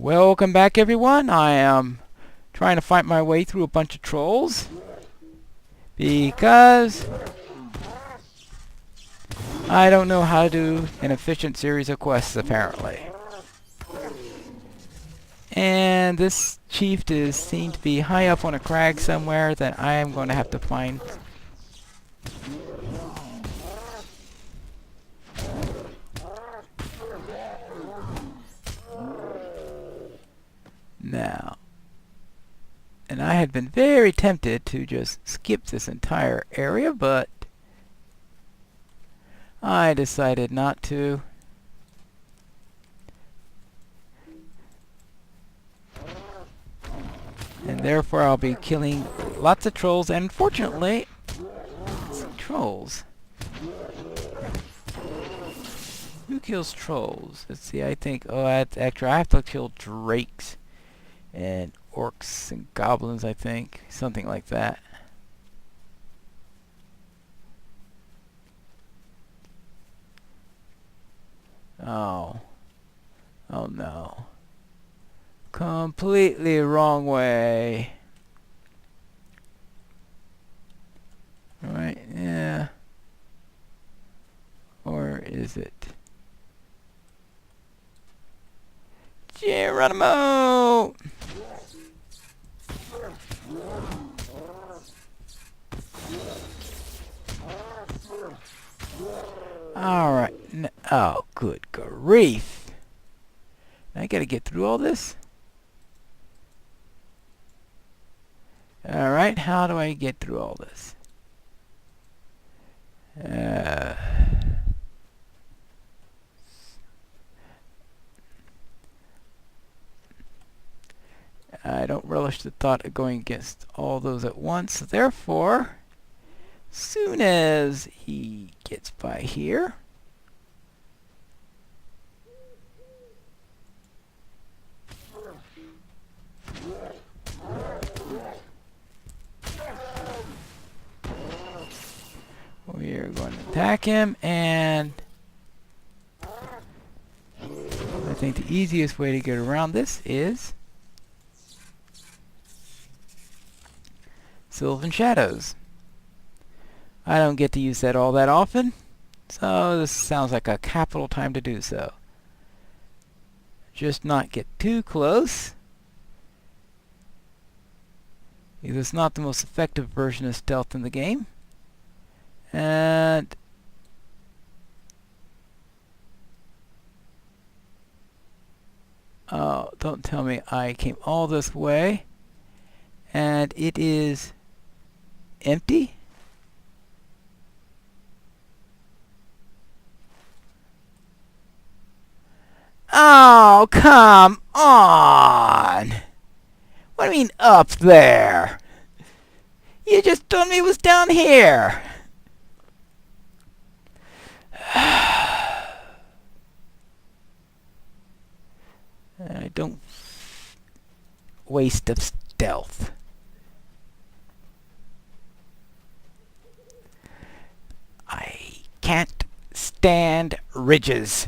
Welcome back, everyone. I am trying to fight my way through a bunch of trolls because I don't know how to do an efficient series of quests, apparently. And this chief is seen to be high up on a crag somewhere that I am going to have to find. Now, and I had been very tempted to just skip this entire area, but I decided not to. And therefore I'll be killing lots of trolls, and unfortunately, let's see, trolls. Who kills trolls? Let's see, I think, oh, actually I have to kill drakes and orcs and goblins, I think. Something like that. Oh. Oh no. Completely wrong way. Right, yeah. Or is it? Geronimo! Alright. Oh, good grief. I gotta get through all this? Alright, how do I get through all this? I don't relish the thought of going against all those at once. Therefore, soon as he gets by here, we are going to attack him, and I think the easiest way to get around this is Sylvan Shadows. I don't get to use that all that often, so this sounds like a capital time to do so. Just not get too close, because it's not the most effective version of stealth in the game. And oh, don't tell me I came all this way and it is empty. Oh, come on! What do you mean up there? You just told me it was down here. I don't waste of stealth. I can't stand ridges.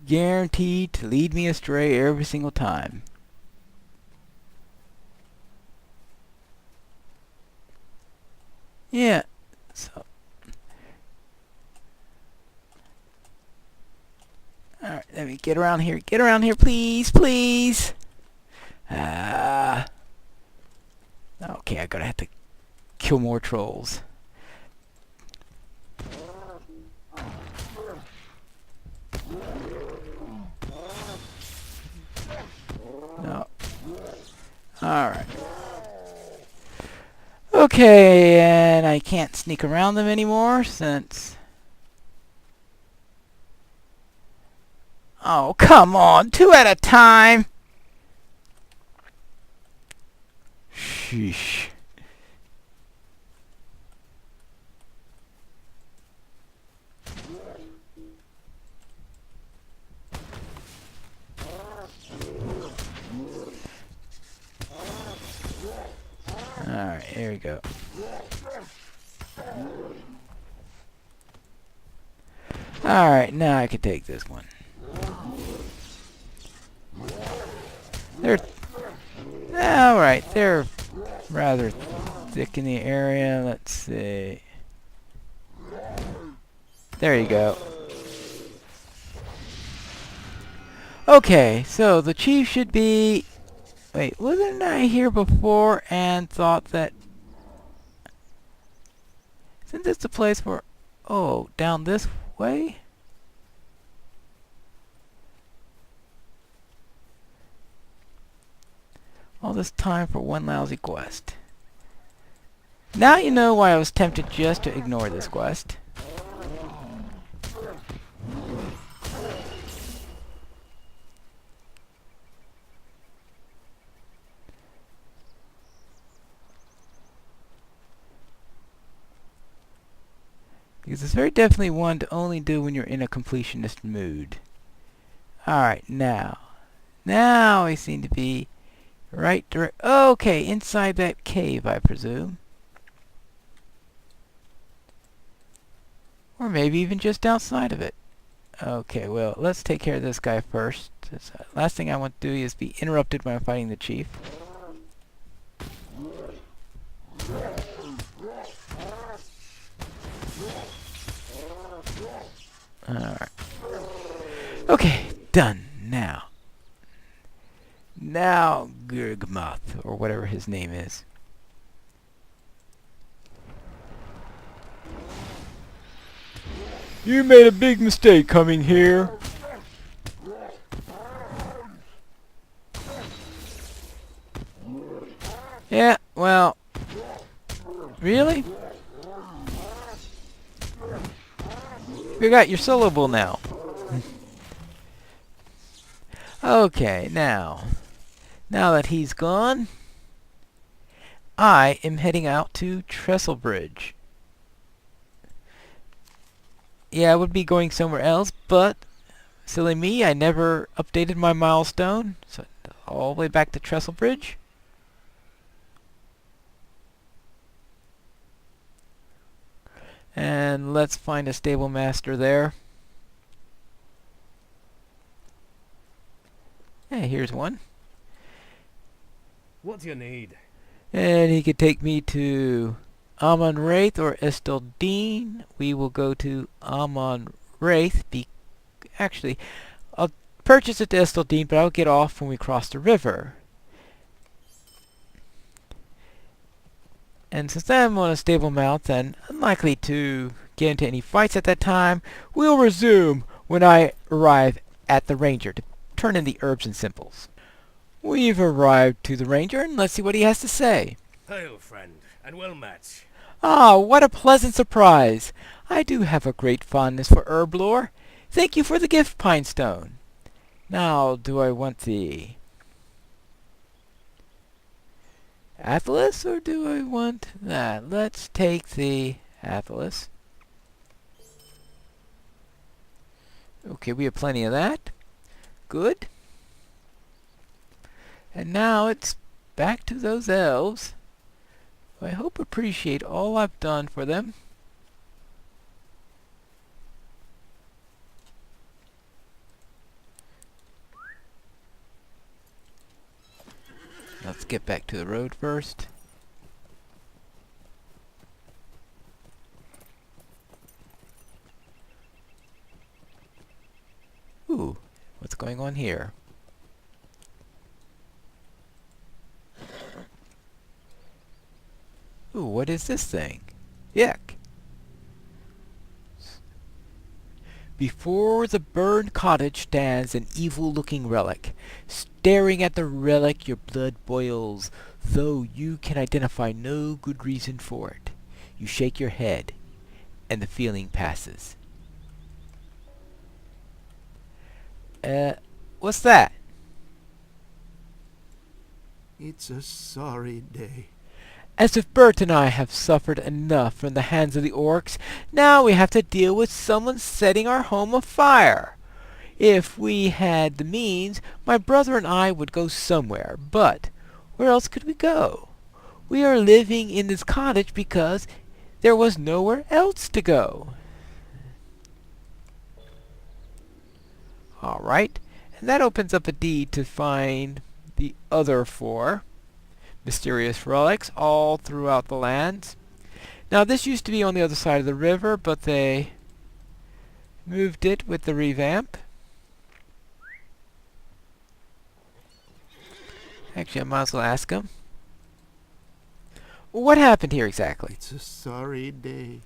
Guaranteed to lead me astray every single time. Yeah, so alright, let me get around here. Get around here, please, please. Okay, I'm gonna have to kill more trolls. No. Alright. Okay, and I can't sneak around them anymore since... Oh, come on! 2 at a time! Sheesh. Alright, here we go. Alright, now I can take this one. They're... Alright, they're rather thick in the area. Let's see. There you go. Okay, so the chief should be... Wait, wasn't I here before and thought that... Isn't this the place where... Oh, down this way? All this time for one lousy quest. Now you know why I was tempted just to ignore this quest. Because it's very definitely one to only do when you're in a completionist mood. Alright, now. Now we seem to be right direct. Okay, inside that cave, I presume. Or maybe even just outside of it. Okay, well, let's take care of this guy first. Last thing I want to do is be interrupted when I'm fighting the chief. Alright. Okay, done. Now. Now, Gurgmoth, or whatever his name is. You made a big mistake coming here. Yeah, well... Really? You got your syllable now. Okay, now that he's gone, I am heading out to Trestlebridge. Yeah, I would be going somewhere else, but silly me, I never updated my milestone, so all the way back to Trestlebridge. And let's find a stable master there. Hey, here's one. What do you need? And he could take me to Amon-Raith or Esteldín. We will go to Amon-Raith. Actually, I'll purchase it to Esteldín, but I'll get off when we cross the river. And since I'm on a stable mount and unlikely to get into any fights at that time, we'll resume when I arrive at the ranger to turn in the herbs and simples. We've arrived to the ranger, and let's see what he has to say. Hail, friend, and well met. Ah, what a pleasant surprise! I do have a great fondness for Herblore. Thank you for the gift, Pinestone. Now, do I want the Atlas, or do I want that? Let's take the Atlas. Okay, we have plenty of that. Good. And now it's back to those elves. I hope appreciate all I've done for them. Let's get back to the road first. Ooh, what's going on here? Ooh, what is this thing? Yuck! Before the burned cottage stands an evil-looking relic. Staring at the relic, your blood boils, though you can identify no good reason for it. You shake your head, and the feeling passes. What's that? It's a sorry day. As if Bert and I have suffered enough from the hands of the orcs, now we have to deal with someone setting our home afire. If we had the means, my brother and I would go somewhere, but where else could we go? We are living in this cottage because there was nowhere else to go. Alright, and that opens up a deed to find the other 4 mysterious relics all throughout the lands. Now this used to be on the other side of the river, but they moved it with the revamp. Actually, I might as well ask them. What happened here exactly? It's a sorry day.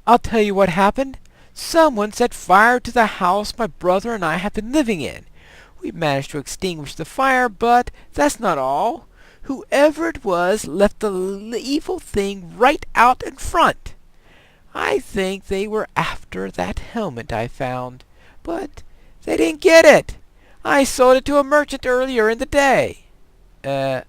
I'll tell you what happened. Someone set fire to the house my brother and I have been living in. We managed to extinguish the fire, but that's not all. Whoever it was left the evil thing right out in front. I think they were after that helmet I found, but they didn't get it. I sold it to a merchant earlier in the day. Yeah.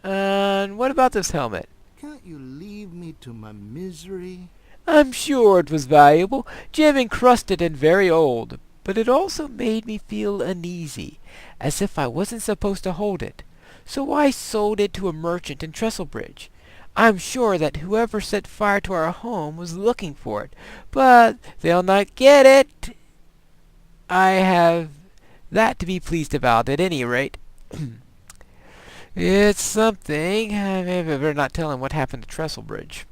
And what about this helmet? Can't you leave me to my misery? I'm sure it was valuable, gem-encrusted and very old, but it also made me feel uneasy, as if I wasn't supposed to hold it. So I sold it to a merchant in Trestlebridge. I'm sure that whoever set fire to our home was looking for it, but they'll not get it. I have that to be pleased about, at any rate. It's something. I better not tell him what happened to Trestlebridge.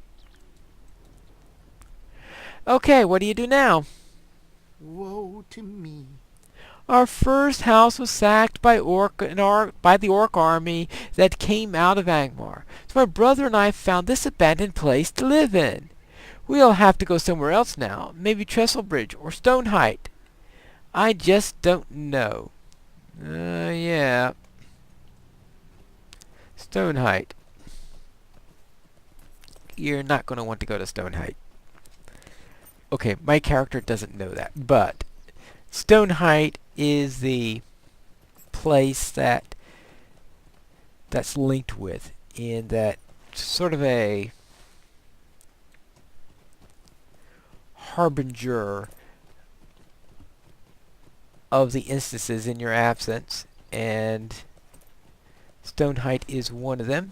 Okay, what do you do now? Woe to me. Our first house was sacked by the orc army that came out of Angmar. So my brother and I found this abandoned place to live in. We'll have to go somewhere else now. Maybe Trestlebridge or Stoneheight. I just don't know. Yeah. Stoneheight. You're not going to want to go to Stoneheight. Okay, my character doesn't know that, but Stoneheight is the place that's linked with, in that sort of a harbinger of the instances in your absence, and Stoneheight is one of them.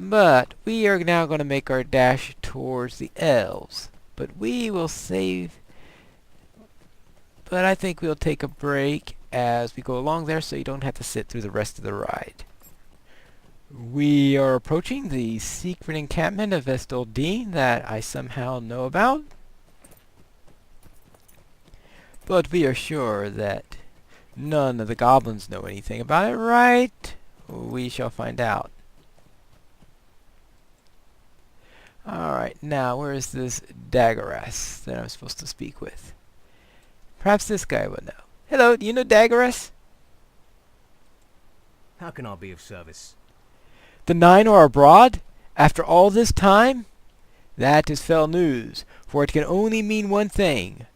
But we are now going to make our dash towards the elves. But we will save. But I think we'll take a break as we go along there, so you don't have to sit through the rest of the ride. We are approaching the secret encampment of Esteldín that I somehow know about. But we are sure that none of the goblins know anything about it, right? We shall find out. Alright, now where is this Daggeras that I'm supposed to speak with? Perhaps this guy will know. Hello, do you know Daggeras? How can I be of service? The 9 are abroad? After all this time? That is fell news, for it can only mean one thing.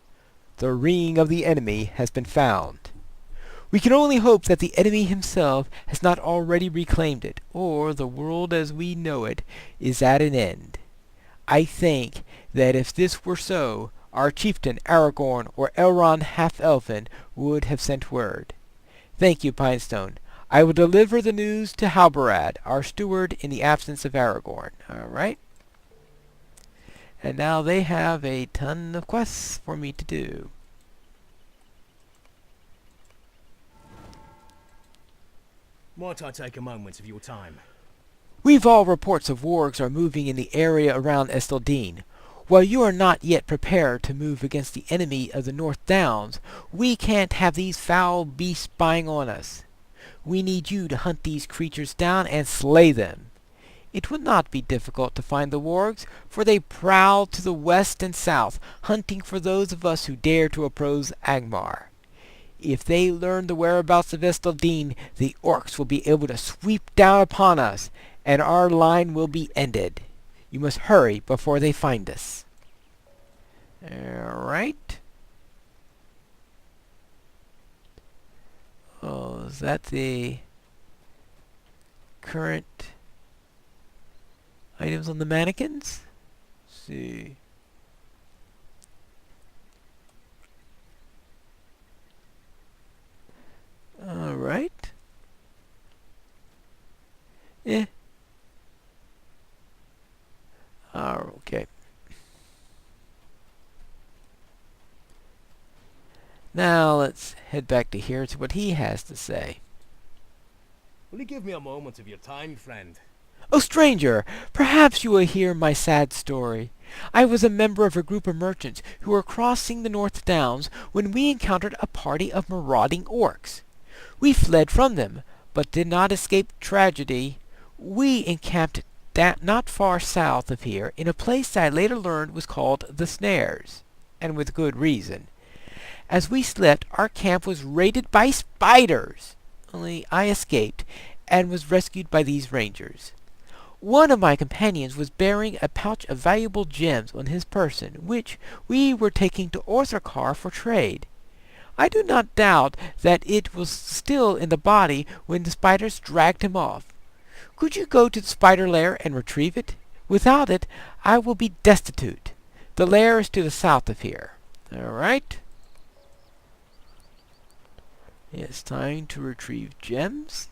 The ring of the enemy has been found. We can only hope that the enemy himself has not already reclaimed it, or the world as we know it is at an end. I think that if this were so, our chieftain Aragorn or Elrond half-elven would have sent word. Thank you, Pinestone. I will deliver the news to Halbarad, our steward, in the absence of Aragorn. Alright? And now they have a ton of quests for me to do. Might I take a moment of your time? We've all reports of wargs are moving in the area around Esteldín. While you are not yet prepared to move against the enemy of the North Downs, we can't have these foul beasts spying on us. We need you to hunt these creatures down and slay them. It will not be difficult to find the wargs, for they prowl to the west and south, hunting for those of us who dare to approach Angmar. If they learn the whereabouts of Esteldín, the orcs will be able to sweep down upon us, and our line will be ended. You must hurry before they find us. Alright. Oh, is that the current items on the mannequins? Let's see. Now let's head back to here to what he has to say. Will you give me a moment of your time, friend? "O stranger, perhaps you will hear my sad story. I was a member of a group of merchants who were crossing the North Downs when we encountered a party of marauding orcs. We fled from them, but did not escape tragedy. We encamped not far south of here in a place that I later learned was called the Snares, and with good reason. As we slept, our camp was raided by spiders. Only I escaped, and was rescued by these rangers. One of my companions was bearing a pouch of valuable gems on his person, which we were taking to Orthokar for trade. I do not doubt that it was still in the body when the spiders dragged him off. Could you go to the spider lair and retrieve it? Without it, I will be destitute. The lair is to the south of here." Alright. It's time to retrieve gems.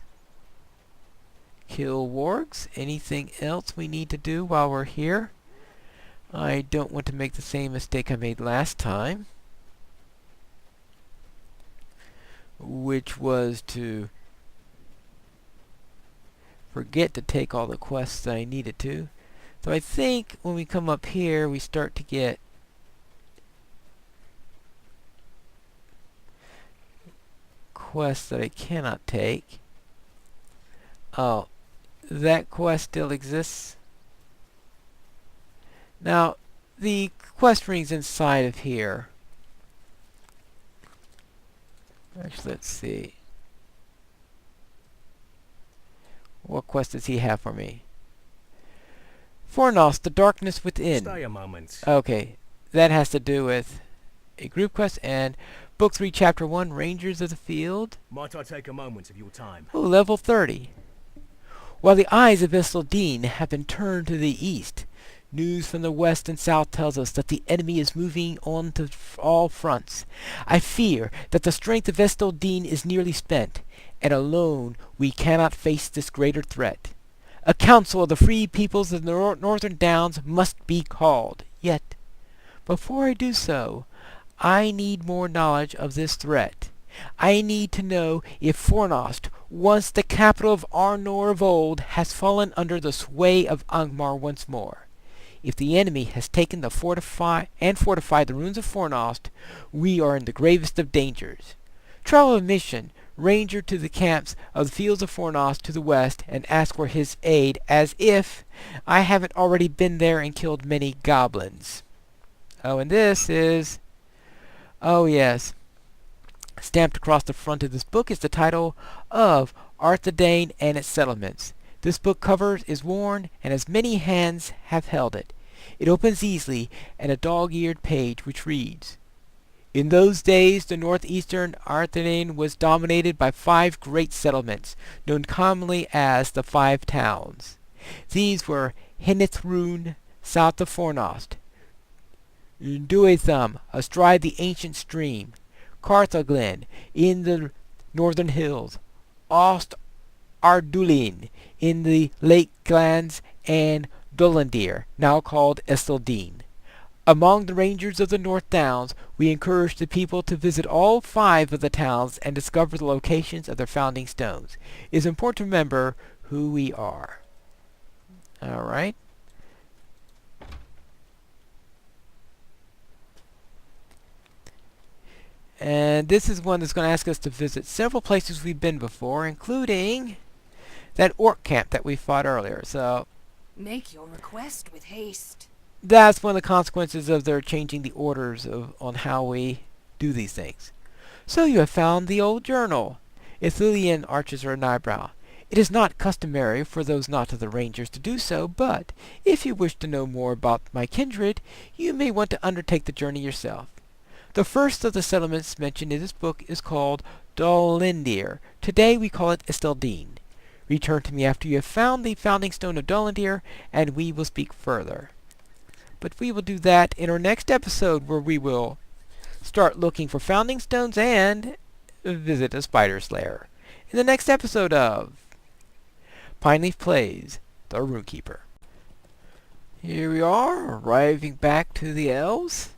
Kill wargs. Anything else we need to do while we're here? I don't want to make the same mistake I made last time, which was to forget to take all the quests that I needed to. So I think when we come up here, we start to get quests that I cannot take. Oh, that quest still exists. Now, the quest ring's inside of here. Actually, let's see. What quest does he have for me? Fornos, the darkness within. Stay a moment. Okay, that has to do with a group quest and Book 3, Chapter 1, Rangers of the Field. Might I take a moment of your time? Oh, level 30. While the eyes of Esteldín have been turned to the east, news from the west and south tells us that the enemy is moving on to all fronts. I fear that the strength of Esteldín is nearly spent, and alone we cannot face this greater threat. A council of the free peoples of the northern downs must be called. Yet, before I do so, I need more knowledge of this threat. I need to know if Fornost, once the capital of Arnor of old, has fallen under the sway of Angmar once more. If the enemy has taken the fortified the ruins of Fornost, we are in the gravest of dangers. Travel a mission, ranger to the camps of the fields of Fornost to the west, and ask for his aid, as if I haven't already been there and killed many goblins. Oh, and this is... oh, yes. Stamped across the front of this book is the title of Arthedain and its Settlements. This book cover is worn, and as many hands have held it. It opens easily, and a dog-eared page which reads, "In those days, the northeastern Arthedain was dominated by 5 great settlements, known commonly as the 5 Towns. These were Hinithrun, south of Fornost; Duathum, astride the ancient stream; Carthaglen, in the northern hills; Ost Ardulin, in the lake glens; and Dolandir, now called Esteldín. Among the rangers of the North Downs, we encourage the people to visit all 5 of the towns and discover the locations of their founding stones. It is important to remember who we are." Alright. And this is one that's going to ask us to visit several places we've been before, including that orc camp that we fought earlier. So Make your request with haste. that's one of the consequences of their changing the orders on how we do these things. "So you have found the old journal." Ithilien arches her eyebrow. "It is not customary for those not of the Rangers to do so, but if you wish to know more about my kindred, you may want to undertake the journey yourself. The first of the settlements mentioned in this book is called Dolindir. Today we call it Esteldín. Return to me after you have found the founding stone of Dolindir, and we will speak further." But we will do that in our next episode, where we will start looking for founding stones and visit a spider's lair. In the next episode of Pineleaf Plays the Rune-keeper. Here we are, arriving back to the elves.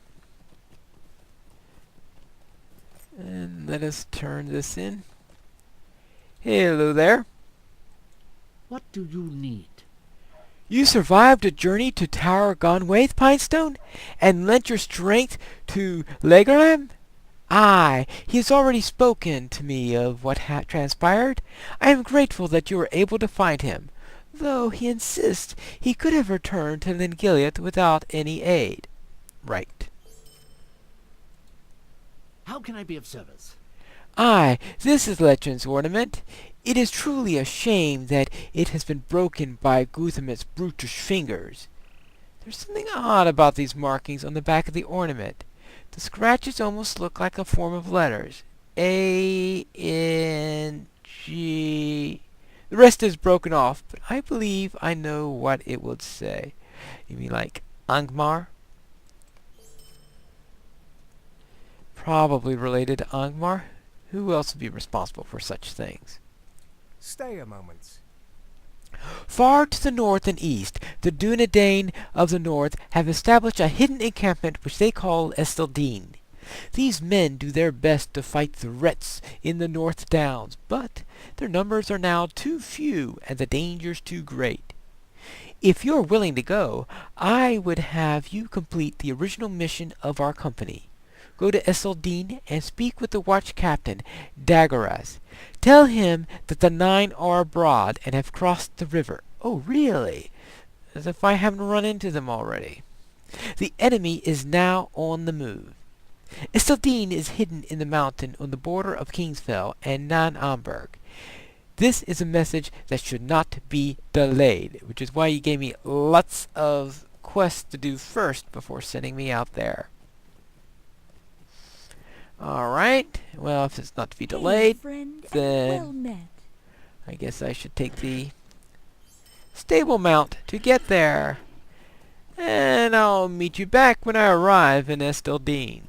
And let us turn this in. Hello there. What do you need? You survived a journey to Tower Gonwaith, Pinestone, and lent your strength to Legolam? Aye, he has already spoken to me of what transpired. I am grateful that you were able to find him, though he insists he could have returned to Lingiliath without any aid. Right. How can I be of service? Aye, this is Legend Ornament. It is truly a shame that it has been broken by Guthamit's brutish fingers. There's something odd about these markings on the back of the ornament. The scratches almost look like a form of letters. A, N, G... The rest is broken off, but I believe I know what it would say. You mean like Angmar? Probably related to Angmar. Who else would be responsible for such things? Stay a moment. Far to the north and east, the Dunedain of the north have established a hidden encampment which they call Esteldín. These men do their best to fight the Rets in the North Downs, but their numbers are now too few and the dangers too great. If you're willing to go, I would have you complete the original mission of our company. Go to Esteldín and speak with the watch captain, Daggeras. Tell him that the 9 are abroad and have crossed the river. Oh, really? As if I haven't run into them already. The enemy is now on the move. Esteldín is hidden in the mountain on the border of Kingsfell and Nan Amberg. This is a message that should not be delayed, which is why you gave me lots of quests to do first before sending me out there. Alright, well, if it's not to be delayed, then well met. I guess I should take the stable mount to get there. And I'll meet you back when I arrive in Esteldín.